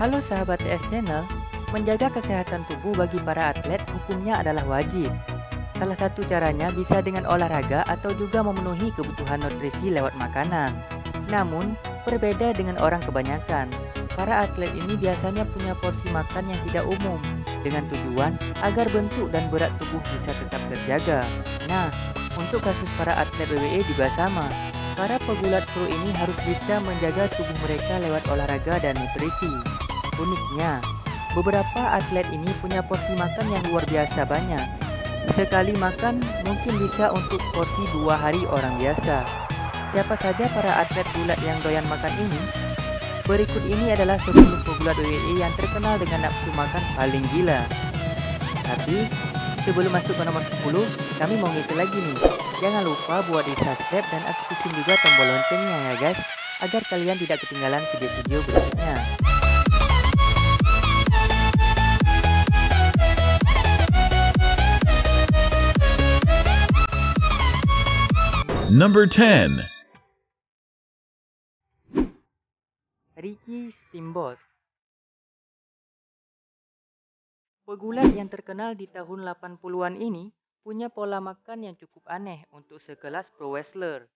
Halo sahabat TS Channel, menjaga kesehatan tubuh bagi para atlet hukumnya adalah wajib. Salah satu caranya bisa dengan olahraga atau juga memenuhi kebutuhan nutrisi lewat makanan. Namun, berbeda dengan orang kebanyakan. Para atlet ini biasanya punya porsi makan yang tidak umum, dengan tujuan agar bentuk dan berat tubuh bisa tetap terjaga. Nah, untuk kasus para atlet WWE juga sama. Para pegulat pro ini harus bisa menjaga tubuh mereka lewat olahraga dan nutrisi. Uniknya, beberapa atlet ini punya porsi makan yang luar biasa banyak. Sekali makan mungkin bisa untuk porsi 2 hari orang biasa. Siapa saja para atlet gulat yang doyan makan ini? Berikut ini adalah 10 pegulat WWE yang terkenal dengan nafsu makan paling gila. Tapi sebelum masuk ke nomor 10, kami mau ngingetin lagi nih. Jangan lupa buat di subscribe dan aktifin juga tombol loncengnya ya guys, agar kalian tidak ketinggalan video-video berikutnya. Number 10. Ricky Steamboat. Pegulat yang terkenal di tahun 80-an ini punya pola makan yang cukup aneh untuk sekelas pro wrestler.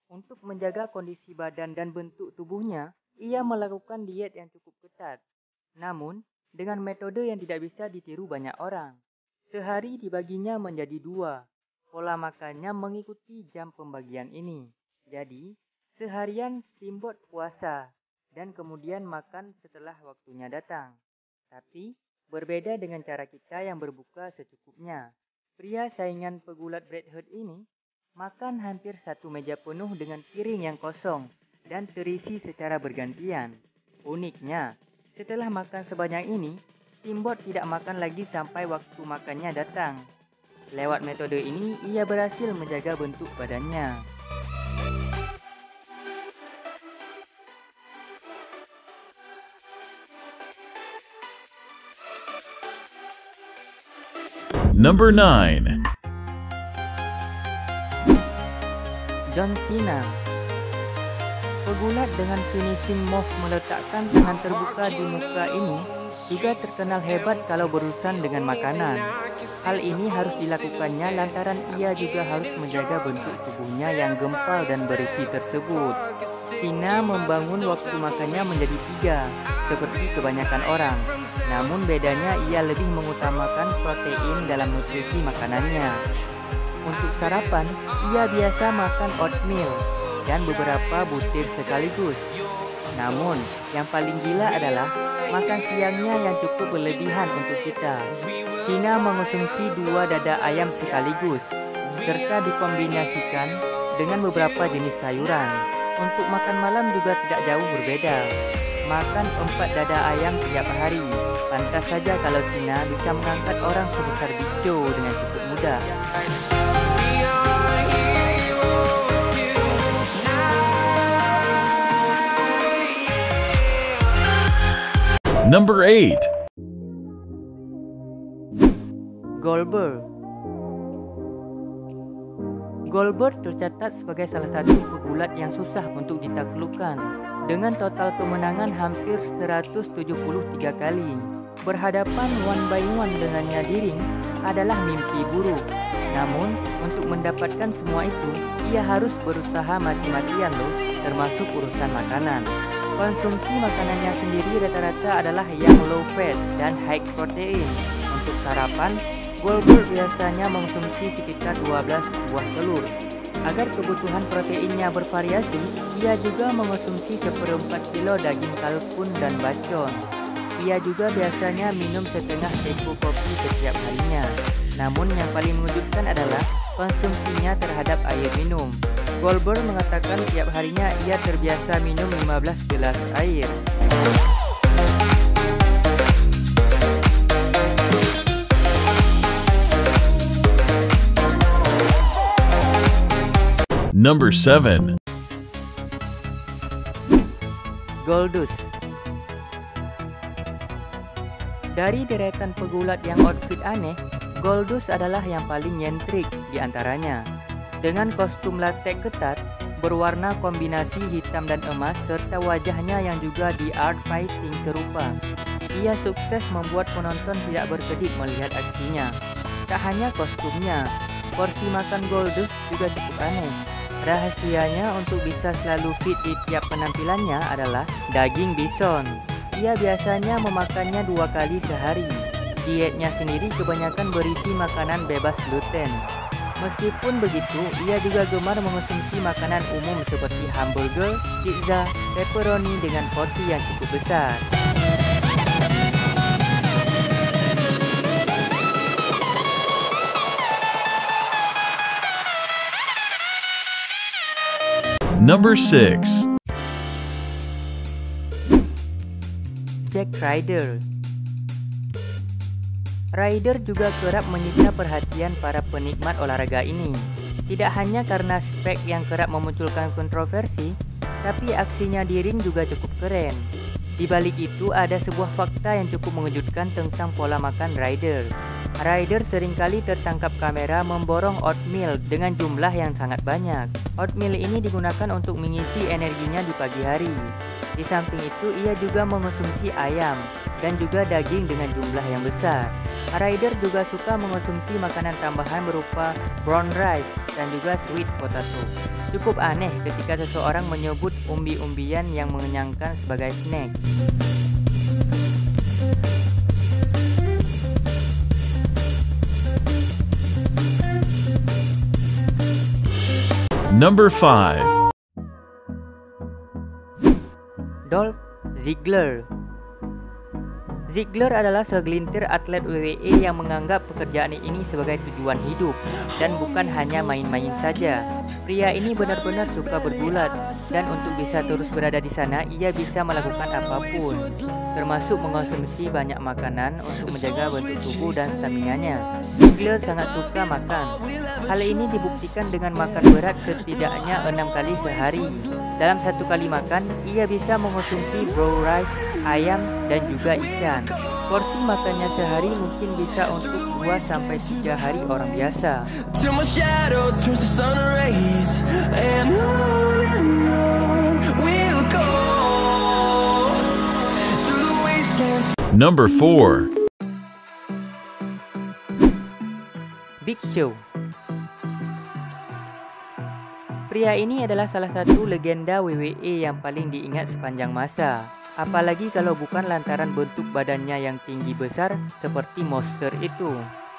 Untuk menjaga kondisi badan dan bentuk tubuhnya, ia melakukan diet yang cukup ketat. Namun, dengan metode yang tidak bisa ditiru banyak orang. Sehari dibaginya menjadi 2. Pola makannya mengikuti jam pembagian ini. Jadi, seharian Steamboat puasa dan kemudian makan setelah waktunya datang. Tapi, berbeda dengan cara kita yang berbuka secukupnya. Pria saingan pegulat Bret Hart ini makan hampir satu meja penuh dengan piring yang kosong dan terisi secara bergantian. Uniknya, setelah makan sebanyak ini, Steamboat tidak makan lagi sampai waktu makannya datang. Lewat metode ini, ia berhasil menjaga bentuk badannya. Number 9. John Cena. Pegulat dengan finishing move meletakkan tangan terbuka di muka ini juga terkenal hebat kalau berurusan dengan makanan. Hal ini harus dilakukannya lantaran ia juga harus menjaga bentuk tubuhnya yang gempal dan berisi tersebut. Cena membangun waktu makannya menjadi 3, seperti kebanyakan orang. Namun bedanya ia lebih mengutamakan protein dalam nutrisi makanannya. Untuk sarapan, ia biasa makan oatmeal dan beberapa butir sekaligus. Namun, yang paling gila adalah makan siangnya yang cukup berlebihan untuk kita. Cena mengonsumsi 2 dada ayam sekaligus, serta dikombinasikan dengan beberapa jenis sayuran. Untuk makan malam juga tidak jauh berbeda. Makan 4 dada ayam tiap hari. Pantas saja kalau Cena bisa mengangkat orang sebesar Big Show dengan cukup mudah. Number 8. Goldberg. Goldberg tercatat sebagai salah satu pegulat yang susah untuk ditaklukkan. Dengan total kemenangan hampir 173 kali. Berhadapan one by one dengannya di ring adalah mimpi buruk. Namun, untuk mendapatkan semua itu, ia harus berusaha mati-matian loh, termasuk urusan makanan. Konsumsi makanannya sendiri rata-rata adalah yang low fat dan high protein. Untuk sarapan, Goldberg biasanya mengkonsumsi sekitar 12 buah telur. Agar kebutuhan proteinnya bervariasi, ia juga mengonsumsi 1/4 kilo daging kalkun dan bacon. Ia juga biasanya minum setengah teko kopi setiap harinya. Namun yang paling mengejutkan adalah konsumsinya terhadap air minum. Goldberg mengatakan tiap harinya ia terbiasa minum 15 gelas air. Number 7. Goldust. Dari deretan pegulat yang outfit aneh, Goldust adalah yang paling nyentrik di antaranya. Dengan kostum latex ketat, berwarna kombinasi hitam dan emas serta wajahnya yang juga di art fighting serupa. Ia sukses membuat penonton tidak berkedip melihat aksinya. Tak hanya kostumnya, porsi makan Goldust juga cukup aneh. Rahasianya untuk bisa selalu fit di tiap penampilannya adalah daging bison. Ia biasanya memakannya 2 kali sehari. Dietnya sendiri kebanyakan berisi makanan bebas gluten. Meskipun begitu, ia juga gemar mengonsumsi makanan umum seperti hamburger, pizza, pepperoni dengan porsi yang cukup besar. Number 6. Jack Ryder. Ryder juga kerap menyita perhatian para penikmat olahraga ini. Tidak hanya karena spek yang kerap memunculkan kontroversi, tapi aksinya di ring juga cukup keren. Di balik itu ada sebuah fakta yang cukup mengejutkan tentang pola makan Ryder. Ryder seringkali tertangkap kamera memborong oatmeal dengan jumlah yang sangat banyak. Oatmeal ini digunakan untuk mengisi energinya di pagi hari. Di samping itu, ia juga mengonsumsi ayam dan juga daging dengan jumlah yang besar. Ryder juga suka mengonsumsi makanan tambahan berupa brown rice dan juga sweet potato. Cukup aneh ketika seseorang menyebut umbi-umbian yang mengenyangkan sebagai snack. Number 5. Dolph Ziggler. Ziggler adalah segelintir atlet WWE yang menganggap pekerjaan ini sebagai tujuan hidup dan bukan hanya main-main saja. Pria ini benar-benar suka bergulat, dan untuk bisa terus berada di sana, ia bisa melakukan apapun, termasuk mengonsumsi banyak makanan untuk menjaga bentuk tubuh dan stamina-nya. Ziggler sangat suka makan. Hal ini dibuktikan dengan makan berat setidaknya 6 kali sehari. Dalam 1 kali makan, ia bisa mengonsumsi brown rice, ayam, dan juga ikan. Porsi makannya sehari mungkin bisa untuk 2-3 hari orang biasa. Number 4. Big Show. Pria ini adalah salah satu legenda WWE yang paling diingat sepanjang masa. Apalagi kalau bukan lantaran bentuk badannya yang tinggi besar seperti monster itu.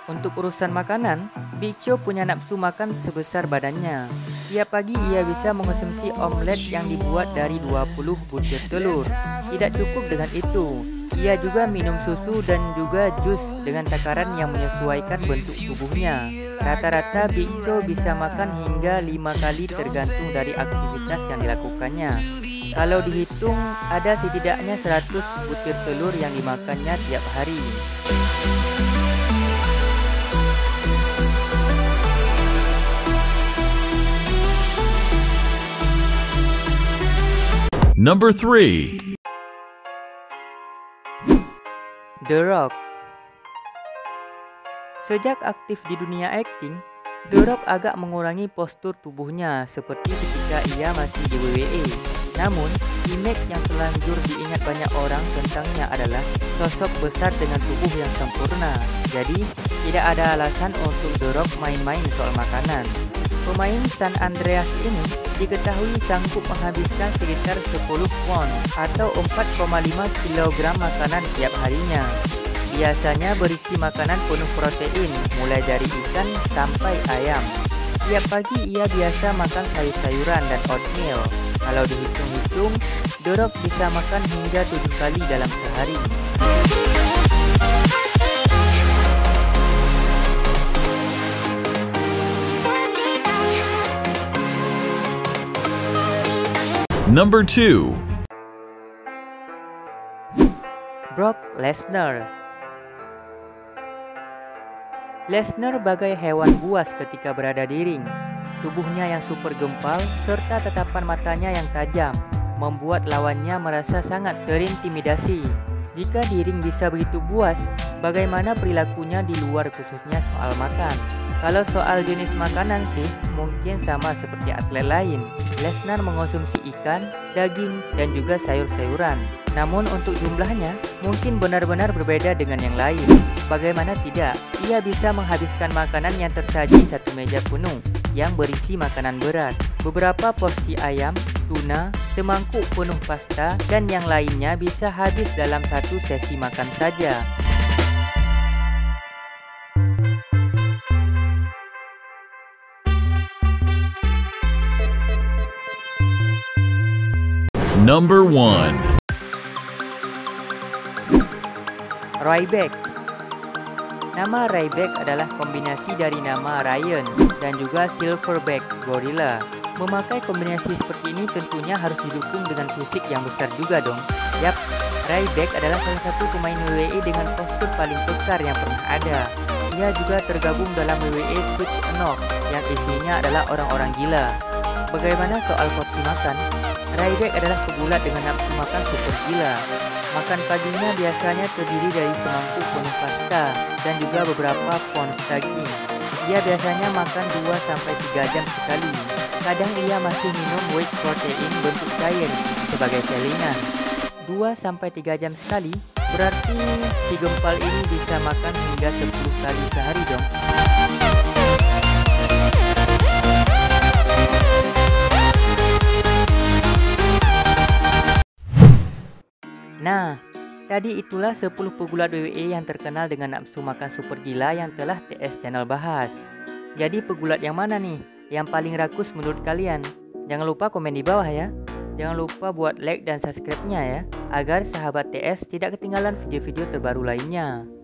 Untuk urusan makanan, Big Show punya nafsu makan sebesar badannya. Tiap pagi ia bisa mengonsumsi omelet yang dibuat dari 20 butir telur. Tidak cukup dengan itu, ia juga minum susu dan juga jus dengan takaran yang menyesuaikan bentuk tubuhnya. Rata-rata Big Show bisa makan hingga 5 kali tergantung dari aktivitas yang dilakukannya. Kalau dihitung, ada setidaknya 100 butir telur yang dimakannya tiap hari. Number 3. The Rock. Sejak aktif di dunia akting, The Rock agak mengurangi postur tubuhnya seperti ketika ia masih di WWE. Namun, image yang terlanjur diingat banyak orang tentangnya adalah sosok besar dengan tubuh yang sempurna. Jadi, tidak ada alasan untuk The Rock main-main soal makanan. Pemain San Andreas ini diketahui sanggup menghabiskan sekitar 10 pound atau 4,5 kg makanan setiap harinya. Biasanya berisi makanan penuh protein, mulai dari ikan sampai ayam. Tiap pagi ia biasa makan sayur-sayuran dan oatmeal. Kalau dihitung-hitung, The Rock bisa makan hingga 7 kali dalam sehari. Number 2. Brock Lesnar. Lesnar bagai hewan buas ketika berada di ring. Tubuhnya yang super gempal serta tatapan matanya yang tajam membuat lawannya merasa sangat terintimidasi. Jika di ring bisa begitu buas, bagaimana perilakunya di luar khususnya soal makan? Kalau soal jenis makanan sih, mungkin sama seperti atlet lain. Lesnar mengonsumsi ikan, daging, dan juga sayur-sayuran. Namun untuk jumlahnya mungkin benar-benar berbeda dengan yang lain. Bagaimana tidak, ia bisa menghabiskan makanan yang tersaji satu meja penuh yang berisi makanan berat, beberapa porsi ayam, tuna, semangkuk penuh pasta, dan yang lainnya bisa habis dalam satu sesi makan saja. Number 1. Ryback. Nama Ryback adalah kombinasi dari nama Ryan dan juga Silverback Gorilla. Memakai kombinasi seperti ini tentunya harus didukung dengan fisik yang besar juga dong. Yap, Ryback adalah salah satu pemain WWE dengan postur paling besar yang pernah ada. Ia juga tergabung dalam WWE Switch Knock yang isinya adalah orang-orang gila. Bagaimana soal porsi makan? Ryback adalah pegulat dengan nafsu makan super gila. Makan paginya biasanya terdiri dari semangkuk penuh pasta dan juga beberapa pounds daging. Ia biasanya makan 2-3 jam sekali. Kadang ia masih minum whey protein bentuk cair sebagai salinan. 2-3 jam sekali, berarti si gempal ini bisa makan hingga 10 kali sehari dong. Nah, tadi itulah 10 pegulat WWE yang terkenal dengan nafsu makan super gila yang telah TS Channel bahas. Jadi pegulat yang mana nih yang paling rakus menurut kalian? Jangan lupa komen di bawah ya. Jangan lupa buat like dan subscribe-nya ya, agar sahabat TS tidak ketinggalan video-video terbaru lainnya.